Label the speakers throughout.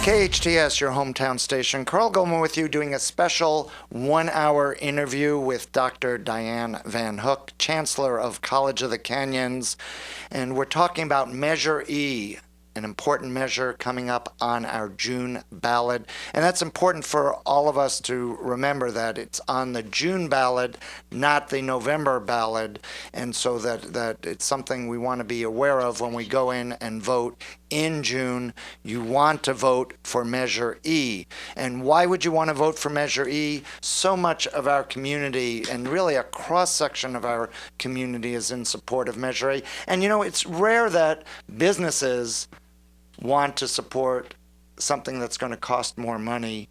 Speaker 1: KHTS, your hometown station. Carl Goldman with you, doing a special 1-hour interview with Dr. Dianne Van Hook, Chancellor of College of the Canyons. And we're talking about Measure E, an important measure coming up on our June ballot. And that's important for all of us to remember, that it's on the June ballot, not the November ballot. And so that it's something we want to be aware of when we go in and vote in June. You want to vote for Measure E. And why would you want to vote for Measure E? So much of our community, and really a cross-section of our community, is in support of Measure E. And you know, it's rare that businesses want to support something that's going to cost more money.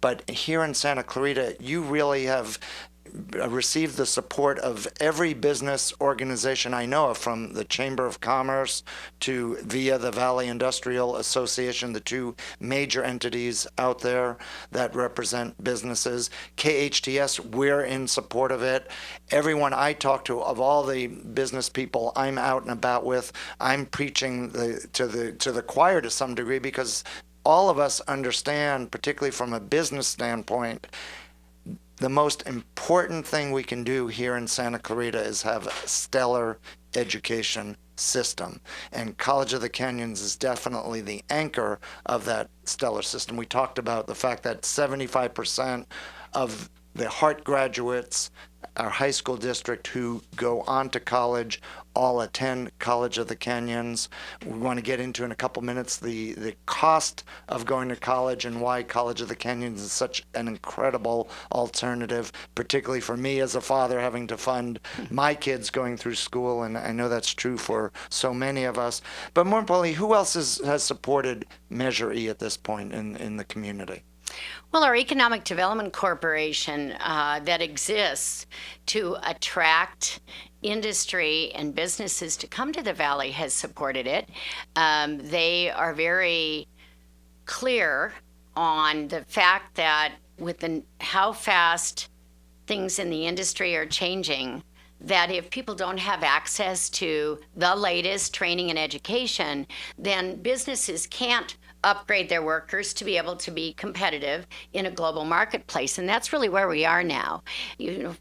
Speaker 1: But here in Santa Clarita, you really have received the support of every business organization I know of, from the Chamber of Commerce to via the Valley Industrial Association, the two major entities out there that represent businesses. KHTS, we're in support of it. Everyone I talk to, of all the business people I'm out and about with, I'm preaching to the choir to some degree, because all of us understand, particularly from a business standpoint, the most important thing we can do here in Santa Clarita is have a stellar education system. And College of the Canyons is definitely the anchor of that stellar system. We talked about the fact that 75% of the Hart graduates, our high school district, who go on to college, all attend College of the Canyons. We want to get into in a couple minutes the cost of going to college and why College of the Canyons is such an incredible alternative, particularly for me as a father having to fund my kids going through school, and I know that's true for so many of us. But more importantly, who else has supported Measure E at this point in the community?
Speaker 2: Well, our Economic Development Corporation that exists to attract industry and businesses to come to the Valley has supported it. They are very clear on the fact that with how fast things in the industry are changing, that if people don't have access to the latest training and education, then businesses can't upgrade their workers to be able to be competitive in a global marketplace. And that's really where we are now.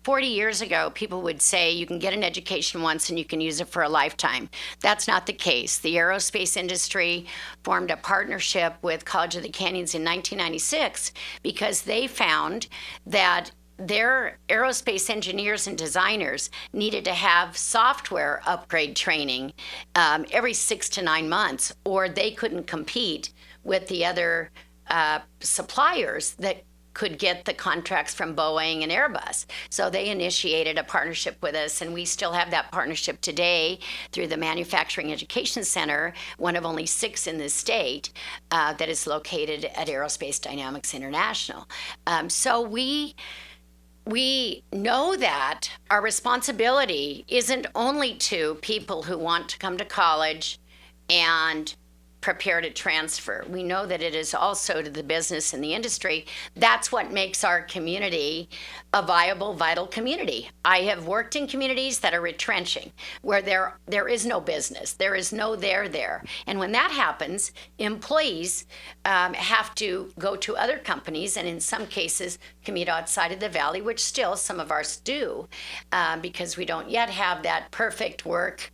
Speaker 2: 40 years ago, people would say you can get an education once and you can use it for a lifetime. That's not the case. The aerospace industry formed a partnership with College of the Canyons in 1996 because they found that their aerospace engineers and designers needed to have software upgrade training every 6 to 9 months, or they couldn't compete with the other suppliers that could get the contracts from Boeing and Airbus. So they initiated a partnership with us, and we still have that partnership today through the Manufacturing Education Center, one of only 6 in the state that is located at Aerospace Dynamics International. So we know that our responsibility isn't only to people who want to come to college and prepare to transfer. We know that it is also to the business and the industry. That's what makes our community a viable, vital community. I have worked in communities that are retrenching, where there is no business, there is no there. And when that happens, employees have to go to other companies, and in some cases commute outside of the Valley, which still some of ours do, because we don't yet have that perfect work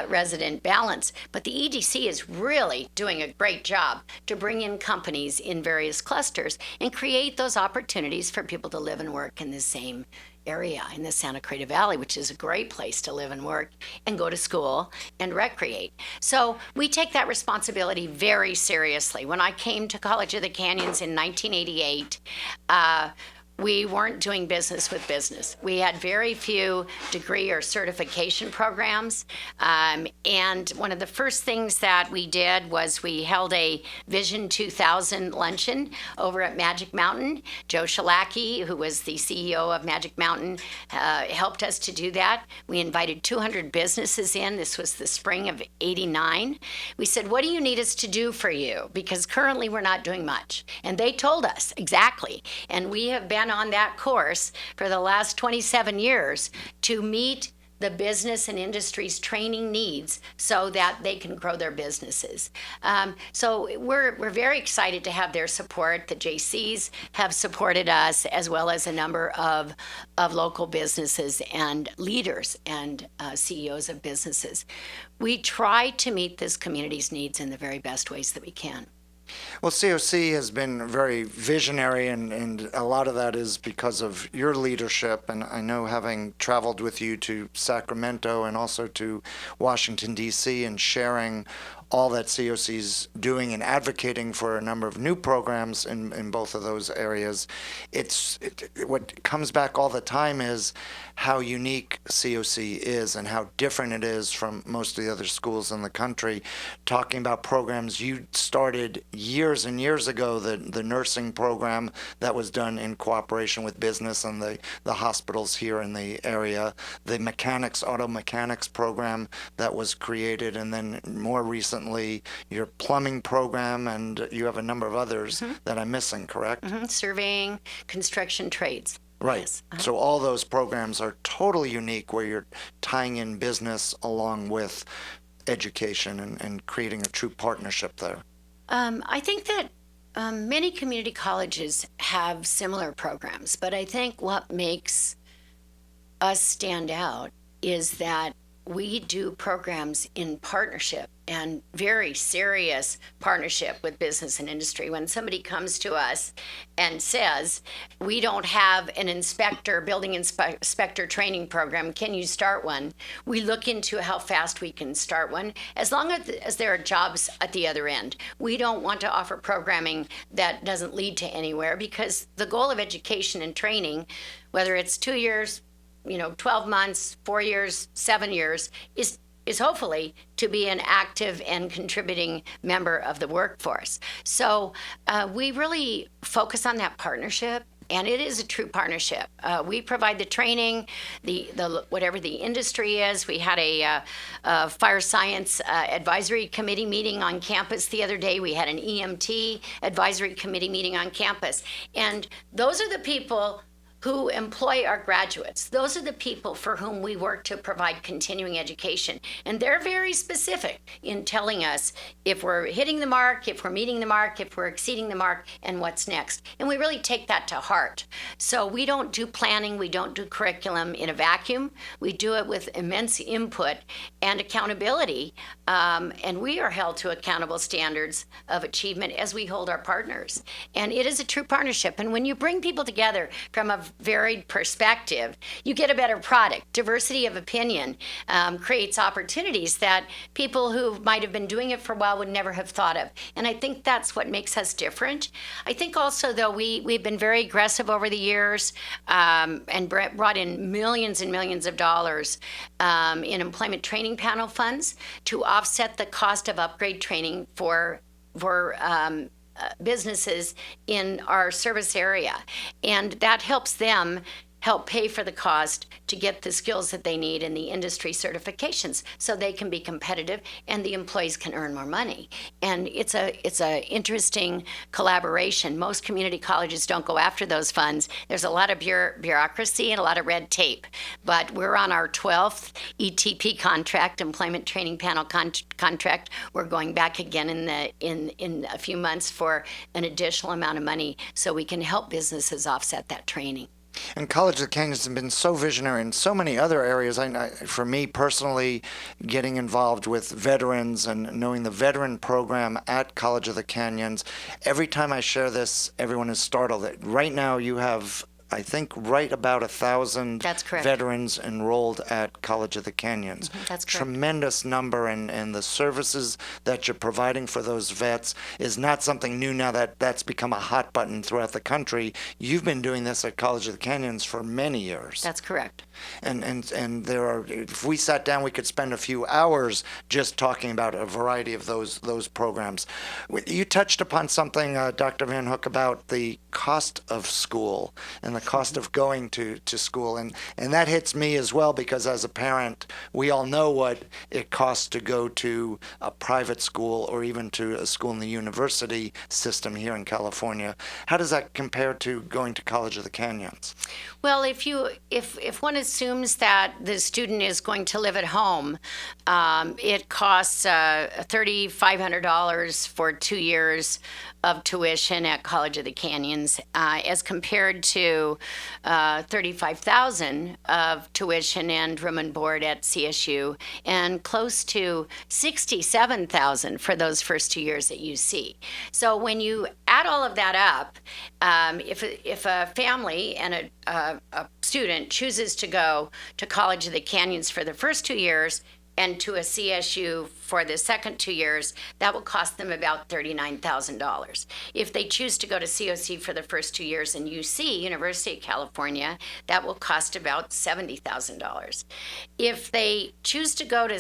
Speaker 2: resident balance. But the EDC is really doing a great job to bring in companies in various clusters and create those opportunities for people to live and work in the same area in the Santa Clarita Valley, which is a great place to live and work and go to school and recreate. So we take that responsibility very seriously. When I came to College of the Canyons in 1988, we weren't doing business with business. We had very few degree or certification programs. And one of the first things that we did was we held a Vision 2000 luncheon over at Magic Mountain. Joe Shalaki, who was the CEO of Magic Mountain, helped us to do that. We invited 200 businesses in. This was the spring of '89. We said, what do you need us to do for you? Because currently we're not doing much. And they told us exactly. And we have been on that course for the last 27 years to meet the business and industry's training needs so that they can grow their businesses. So we're very excited to have their support. The JCs have supported us, as well as a number of local businesses and leaders and CEOs of businesses. We try to meet this community's needs in the very best ways that we can.
Speaker 1: Well, COC has been very visionary, and a lot of that is because of your leadership. And I know, having traveled with you to Sacramento and also to Washington, D.C., and sharing all that COC's doing and advocating for a number of new programs in both of those areas, what comes back all the time is how unique COC is and how different it is from most of the other schools in the country. Talking about programs you started years and years ago, the nursing program that was done in cooperation with business and the hospitals here in the area, the auto mechanics program that was created, and then more recently your plumbing program, and you have a number of others that I'm missing, correct?
Speaker 2: Surveying, construction trades.
Speaker 1: Right.
Speaker 2: Yes.
Speaker 1: So all those programs are totally unique, where you're tying in business along with education and creating a true partnership there.
Speaker 2: I think that many community colleges have similar programs, but I think what makes us stand out is that we do programs in partnership, and very serious partnership with business and industry. When somebody comes to us and says, we don't have an building inspector training program, can you start one? We look into how fast we can start one, as long as there are jobs at the other end. We don't want to offer programming that doesn't lead to anywhere, because the goal of education and training, whether it's 2 years, 12 months, 4 years, 7 years, is hopefully to be an active and contributing member of the workforce. So we really focus on that partnership, and it is a true partnership. We provide the training, the whatever the industry is. We had a fire science advisory committee meeting on campus the other day. We had an EMT advisory committee meeting on campus. And those are the people who employ our graduates. Those are the people for whom we work to provide continuing education. And they're very specific in telling us if we're hitting the mark, if we're meeting the mark, if we're exceeding the mark, and what's next. And we really take that to heart. So we don't do planning, we don't do curriculum in a vacuum. We do it with immense input and accountability. And we are held to accountable standards of achievement as we hold our partners. And it is a true partnership. And when you bring people together from a varied perspective, you get a better product. Diversity of opinion creates opportunities that people who might have been doing it for a while would never have thought of. And I think that's what makes us different. I think also, though, we've been very aggressive over the years and brought in millions and millions of dollars in employment training panel funds to offset the cost of upgrade training for businesses in our service area. And that helps them help pay for the cost to get the skills that they need in the industry certifications, so they can be competitive and the employees can earn more money. And it's a interesting collaboration. Most community colleges don't go after those funds. There's a lot of bureaucracy and a lot of red tape. But we're on our 12th ETP contract, Employment Training Panel contract. We're going back again in a few months for an additional amount of money so we can help businesses offset that training.
Speaker 1: And College of the Canyons has been so visionary in so many other areas. For me personally, getting involved with veterans and knowing the veteran program at College of the Canyons, every time I share this, everyone is startled. Right now you have, I think, right about 1,000 veterans enrolled at College of the Canyons.
Speaker 2: That's correct.
Speaker 1: Tremendous number, and the services that you're providing for those vets is not something new now that's become a hot button throughout the country. You've been doing this at College of the Canyons for many years.
Speaker 2: That's correct.
Speaker 1: And there are, if we sat down, we could spend a few hours just talking about a variety of those programs. You touched upon something, Dr. Van Hook, about the cost of school and the the cost of going to school. And that hits me as well, because as a parent, we all know what it costs to go to a private school or even to a school in the university system here in California. How does that compare to going to College of the Canyons?
Speaker 2: Well, if one assumes that the student is going to live at home, it costs $3,500 for 2 years of tuition at College of the Canyons, as compared to $35,000 of tuition and room and board at CSU, and close to $67,000 for those first 2 years at UC. So when you add all of that up, if a family and a student chooses to go to College of the Canyons for the first 2 years and to a CSU for the second 2 years, that will cost them about $39,000. If they choose to go to COC for the first 2 years in UC, University of California, that will cost about $70,000. If they choose to go to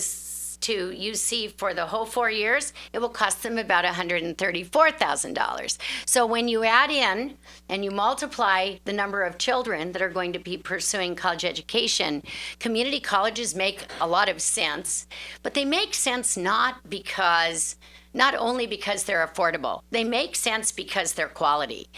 Speaker 2: UC for the whole 4 years, it will cost them about $134,000. So when you add in and you multiply the number of children that are going to be pursuing college education, community colleges make a lot of sense, but they make sense not only because they're affordable. They make sense because they're quality.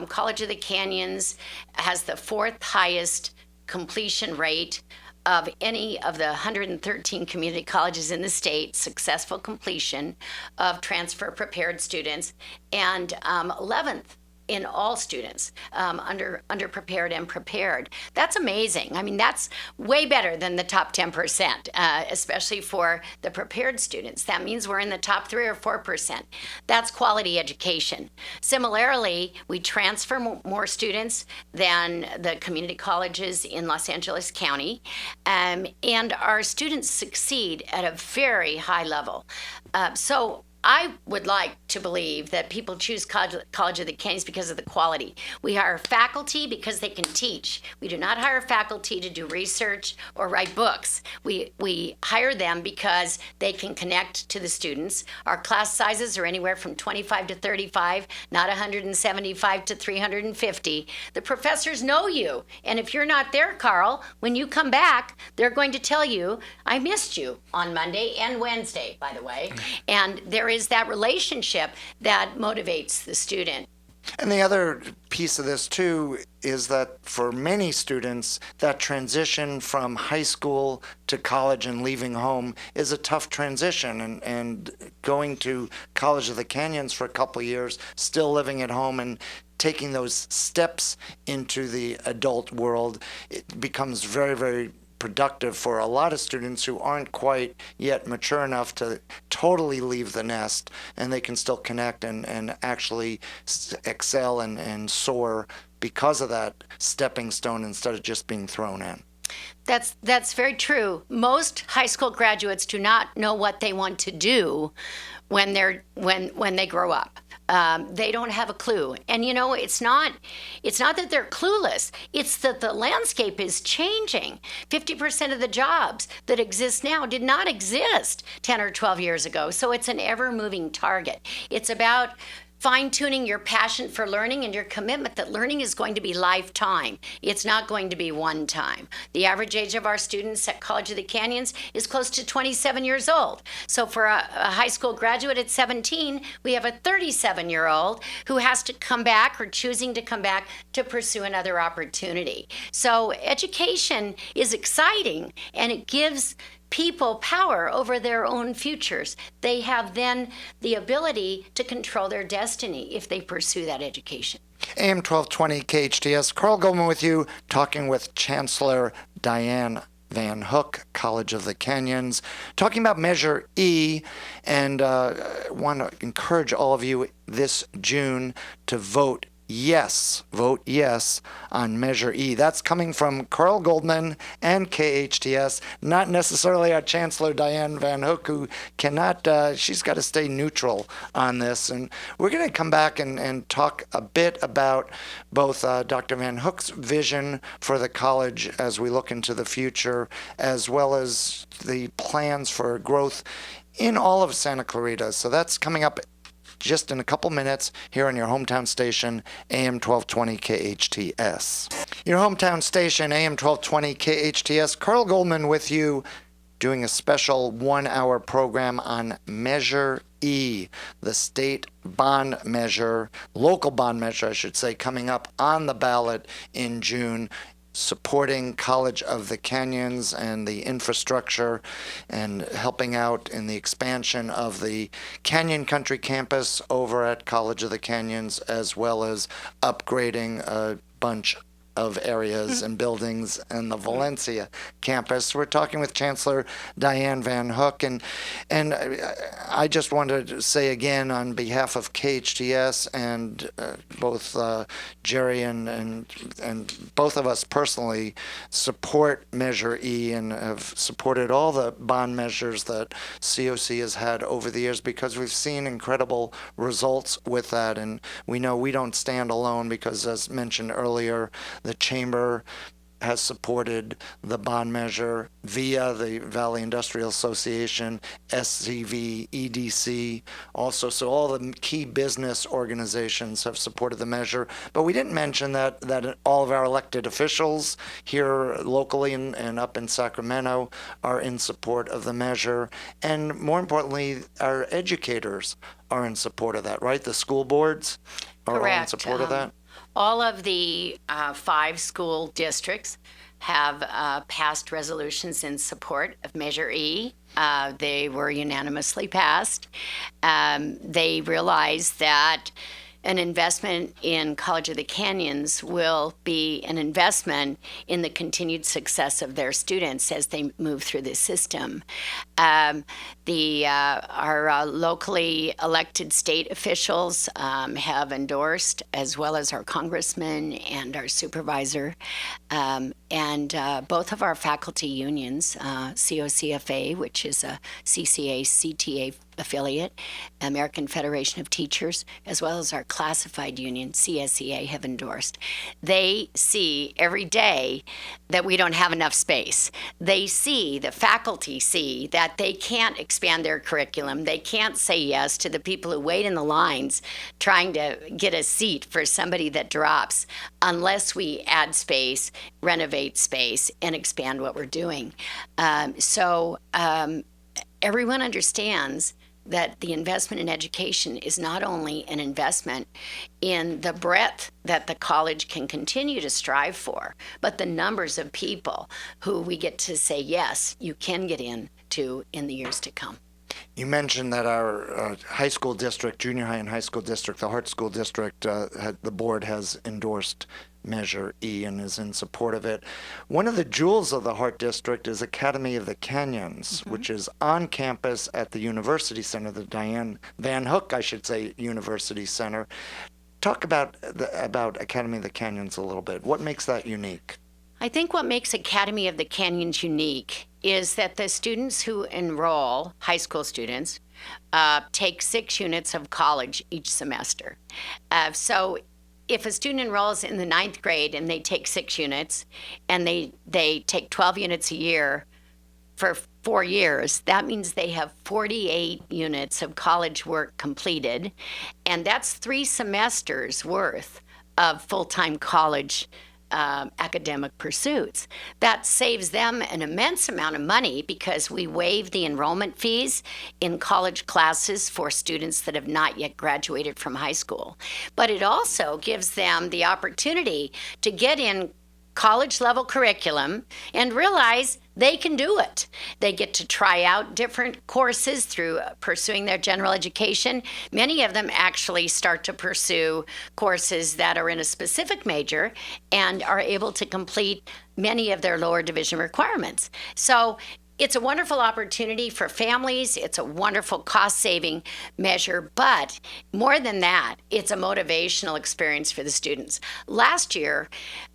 Speaker 2: College of the Canyons has the fourth highest completion rate of any of the 113 community colleges in the state, successful completion of transfer prepared students, and 11th in all students, underprepared and prepared. That's amazing. I mean, that's way better than the top 10%, especially for the prepared students. That means we're in the top 3 or 4%. That's quality education. Similarly, we transfer more students than the community colleges in Los Angeles County, and our students succeed at a very high level. So I would like to believe that people choose College of the Canyons because of the quality. We hire faculty because they can teach. We do not hire faculty to do research or write books. We hire them because they can connect to the students. Our class sizes are anywhere from 25 to 35, not 175 to 350. The professors know you. And if you're not there, Carl, when you come back, they're going to tell you, I missed you on Monday and Wednesday, by the way. And there is that relationship that motivates the student.
Speaker 1: And the other piece of this, too, is that for many students, that transition from high school to college and leaving home is a tough transition. And going to College of the Canyons for a couple of years, still living at home and taking those steps into the adult world, it becomes very, very productive for a lot of students who aren't quite yet mature enough to totally leave the nest, and they can still connect and actually excel and soar because of that stepping stone instead of just being thrown in.
Speaker 2: That's very true. Most high school graduates do not know what they want to do when they grow up. They don't have a clue. And you know, it's not that they're clueless. It's that the landscape is changing. 50% of the jobs that exist now did not exist 10 or 12 years ago. So it's an ever-moving target. It's about fine-tuning your passion for learning and your commitment that learning is going to be lifetime. It's not going to be one time. The average age of our students at College of the Canyons is close to 27 years old. So for a high school graduate at 17, we have a 37-year-old who has to come back or choosing to come back to pursue another opportunity. So education is exciting, and it gives people power over their own futures. They have then the ability to control their destiny if they pursue that education.
Speaker 1: AM 1220 KHTS, Carl Goldman with you, talking with Chancellor Dianne Van Hook, College of the Canyons, talking about Measure E, and want to encourage all of you this June to vote yes on Measure E. That's coming from Carl Goldman and KHTS, not necessarily our Chancellor Dianne Van Hook, who cannot, she's got to stay neutral on this. And we're going to come back and talk a bit about both Dr. Van Hook's vision for the college as we look into the future, as well as the plans for growth in all of Santa Clarita. So that's coming up just in a couple minutes here on your hometown station, AM 1220 KHTS. Your hometown station, AM 1220 KHTS. Carl Goldman with you, doing a special 1-hour program on Measure E, the state bond measure, local bond measure, I should say, coming up on the ballot in June, supporting College of the Canyons and the infrastructure and helping out in the expansion of the Canyon Country campus over at College of the Canyons, as well as upgrading a bunch of areas and buildings in the Valencia campus. We're talking with Chancellor Dianne Van Hook, and I just wanted to say again on behalf of KHTS and both Jerry and both of us personally support Measure E and have supported all the bond measures that COC has had over the years, because we've seen incredible results with that, and we know we don't stand alone, because as mentioned earlier, the Chamber has supported the bond measure via the Valley Industrial Association, SCV, EDC, also. So all the key business organizations have supported the measure. But we didn't mention that all of our elected officials here locally and up in Sacramento are in support of the measure. And more importantly, our educators are in support of that, right? The school boards are all in support of that?
Speaker 2: All of the 5 school districts have passed resolutions in support of Measure E. They were unanimously passed. They realize that an investment in College of the Canyons will be an investment in the continued success of their students as they move through the system. Our locally elected state officials have endorsed, as well as our congressman and our supervisor, and both of our faculty unions, COCFA, which is a CCA-CTA affiliate, American Federation of Teachers, as well as our classified union, CSEA, have endorsed. They see every day that we don't have enough space. They see, the faculty see, that they can't expand their curriculum. They can't say yes to the people who wait in the lines trying to get a seat for somebody that drops unless we add space, renovate space, and expand what we're doing. Everyone understands that the investment in education is not only an investment in the breadth that the college can continue to strive for, but the numbers of people who we get to say, yes, you can get into in the years to come.
Speaker 1: You mentioned that our high school district, junior high and high school district, the Hart School District, the board has endorsed Measure E and is in support of it. One of the jewels of the Hart District is Academy of the Canyons, which is on campus at the University Center, the Dianne Van Hook, I should say, University Center. Talk about Academy of the Canyons a little bit. What makes that unique?
Speaker 2: I think what makes Academy of the Canyons unique is that the students who enroll, high school students, take 6 units of college each semester. So if a student enrolls in the 9th grade and they take 6 units and they take 12 units a year for 4 years, that means they have 48 units of college work completed, and that's 3 semesters worth of full-time college academic pursuits. That saves them an immense amount of money because we waive the enrollment fees in college classes for students that have not yet graduated from high school. But it also gives them the opportunity to get in college level curriculum and realize they can do it. They get to try out different courses through pursuing their general education. Many of them actually start to pursue courses that are in a specific major and are able to complete many of their lower division requirements. So it's a wonderful opportunity for families. It's a wonderful cost-saving measure, but more than that, it's a motivational experience for the students. Last year,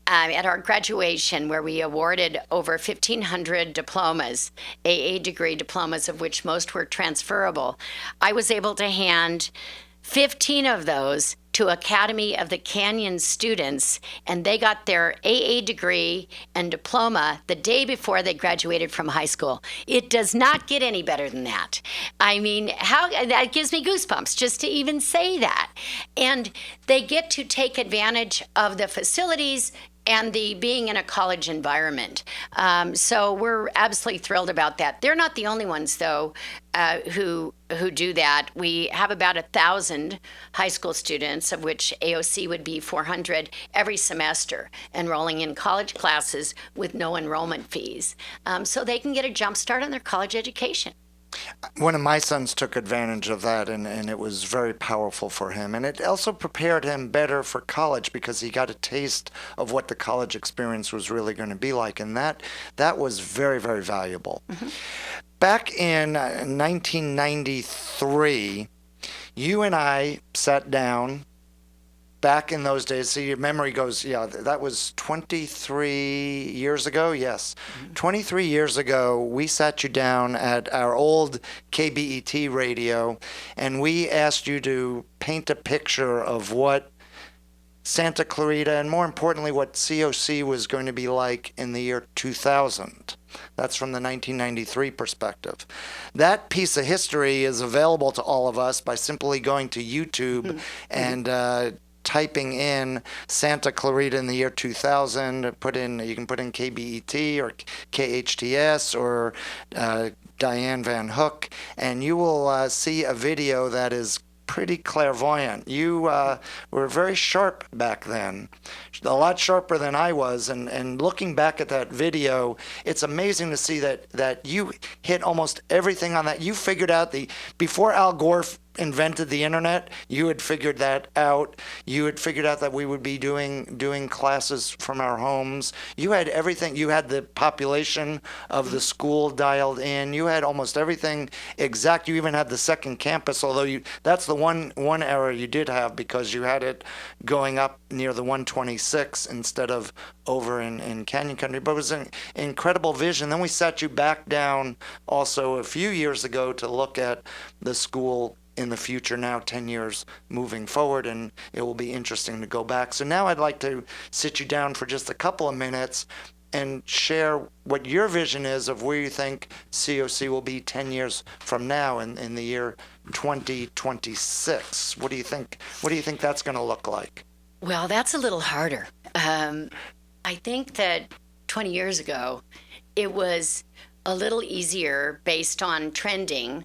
Speaker 2: at our graduation, where we awarded over 1,500 diplomas, AA degree diplomas, of which most were transferable, I was able to hand 15 of those to Academy of the Canyon students, and they got their AA degree and diploma the day before they graduated from high school. It does not get any better than that. I mean, that gives me goosebumps just to even say that. And they get to take advantage of the facilities and the being in a college environment. So we're absolutely thrilled about that. They're not the only ones, though, who do that. We have about 1,000 high school students, of which AOC would be 400 every semester, enrolling in college classes with no enrollment fees, so they can get a jump start on their college education.
Speaker 1: One of my sons took advantage of that, and it was very powerful for him. And it also prepared him better for college because he got a taste of what the college experience was really going to be like. And that was very, very valuable. Mm-hmm. Back in 1993, you and I sat down. Back in those days, see, your memory goes, yeah, that was 23 years ago. Yes. Mm-hmm. 23 years ago, we sat you down at our old KBET radio, and we asked you to paint a picture of what Santa Clarita, and more importantly, what COC was going to be like in the year 2000. That's from the 1993 perspective. That piece of history is available to all of us by simply going to YouTube mm-hmm. and typing in Santa Clarita in the year 2000. You can put in KBET or KHTS or Dianne Van Hook, and you will see a video that is pretty clairvoyant. You were very sharp back then, a lot sharper than I was, and looking back at that video, it's amazing to see that you hit almost everything on that. You figured out before Al Gore invented the internet, you had figured that out. You had figured out that we would be doing classes from our homes. You had everything. You had the population of the school dialed in. You had almost everything exact. You even had the second campus, although that's the one error you did have, because you had it going up near the 126 instead of over in Canyon Country. But it was an incredible vision. Then we sat you back down also a few years ago to look at the school in the future, now 10 years moving forward, and it will be interesting to go back. So now I'd like to sit you down for just a couple of minutes and share what your vision is of where you think COC will be 10 years from now in the year 2026. What do you think that's going to look like?
Speaker 2: Well, that's a little harder. I think that 20 years ago, it was a little easier based on trending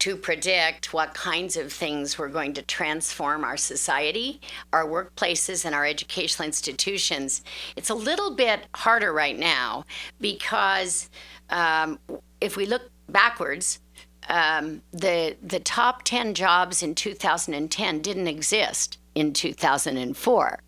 Speaker 2: to predict what kinds of things were going to transform our society, our workplaces, and our educational institutions. It's a little bit harder right now because if we look backwards, the top 10 jobs in 2010 didn't exist in 2004.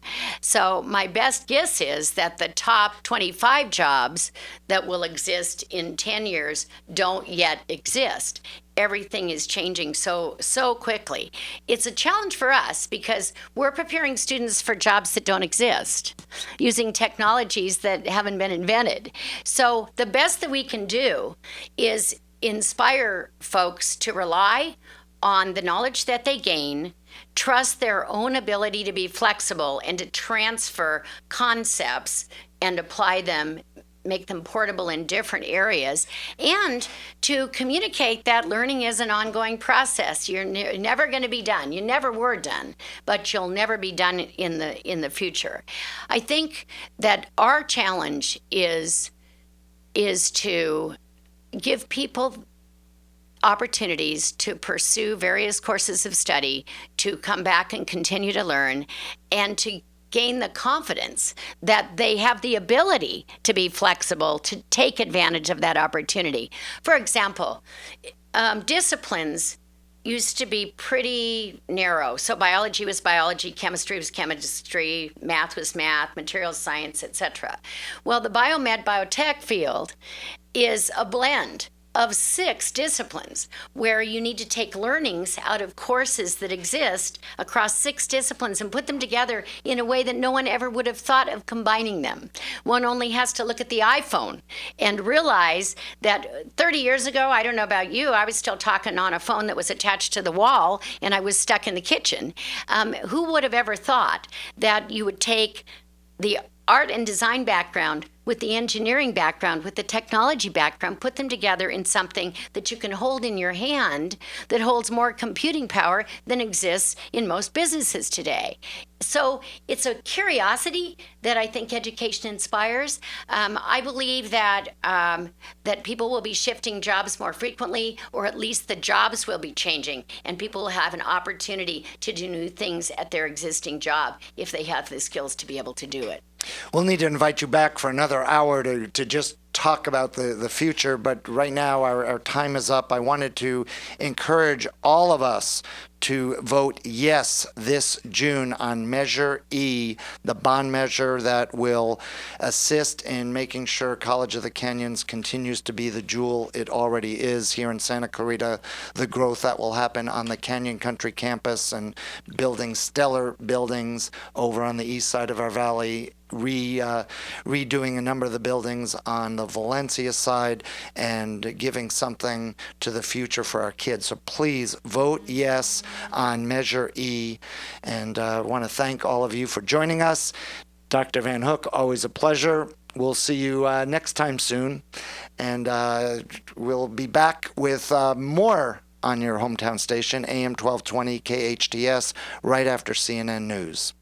Speaker 2: So my best guess is that the top 25 jobs that will exist in 10 years don't yet exist. Everything is changing so quickly. It's a challenge for us because we're preparing students for jobs that don't exist using technologies that haven't been invented. So the best that we can do is inspire folks to rely on the knowledge that they gain, trust their own ability to be flexible and to transfer concepts and apply them, make them portable in different areas, and to communicate that learning is an ongoing process. You're never going to be done. You never were done, but you'll never be done in the future. I think that our challenge is to give people opportunities to pursue various courses of study, to come back and continue to learn, and to gain the confidence that they have the ability to be flexible, to take advantage of that opportunity. For example, disciplines used to be pretty narrow. So biology was biology, chemistry was chemistry, math was math, materials science, etc. Well, the biomed biotech field is a blend of 6 disciplines, where you need to take learnings out of courses that exist across 6 disciplines and put them together in a way that no one ever would have thought of combining them. One only has to look at the iPhone and realize that 30 years ago, I don't know about you, I was still talking on a phone that was attached to the wall and I was stuck in the kitchen. Who would have ever thought that you would take the art and design background with the engineering background, with the technology background, put them together in something that you can hold in your hand that holds more computing power than exists in most businesses today? So it's a curiosity that I think education inspires. I believe that that people will be shifting jobs more frequently, or at least the jobs will be changing, and people will have an opportunity to do new things at their existing job if they have the skills to be able to do it.
Speaker 1: We'll need to invite you back for another hour to just talk about the future, but right now our time is up. I wanted to encourage all of us to vote yes this June on Measure E, the bond measure that will assist in making sure College of the Canyons continues to be the jewel it already is here in Santa Clarita, the growth that will happen on the Canyon Country campus and building stellar buildings over on the east side of our valley, redoing a number of the buildings on the Valencia side, and giving something to the future for our kids. So please vote yes on Measure E. And I want to thank all of you for joining us. Dr. Van Hook, always a pleasure. We'll see you next time soon. And we'll be back with more on your hometown station, AM 1220 KHTS, right after CNN News.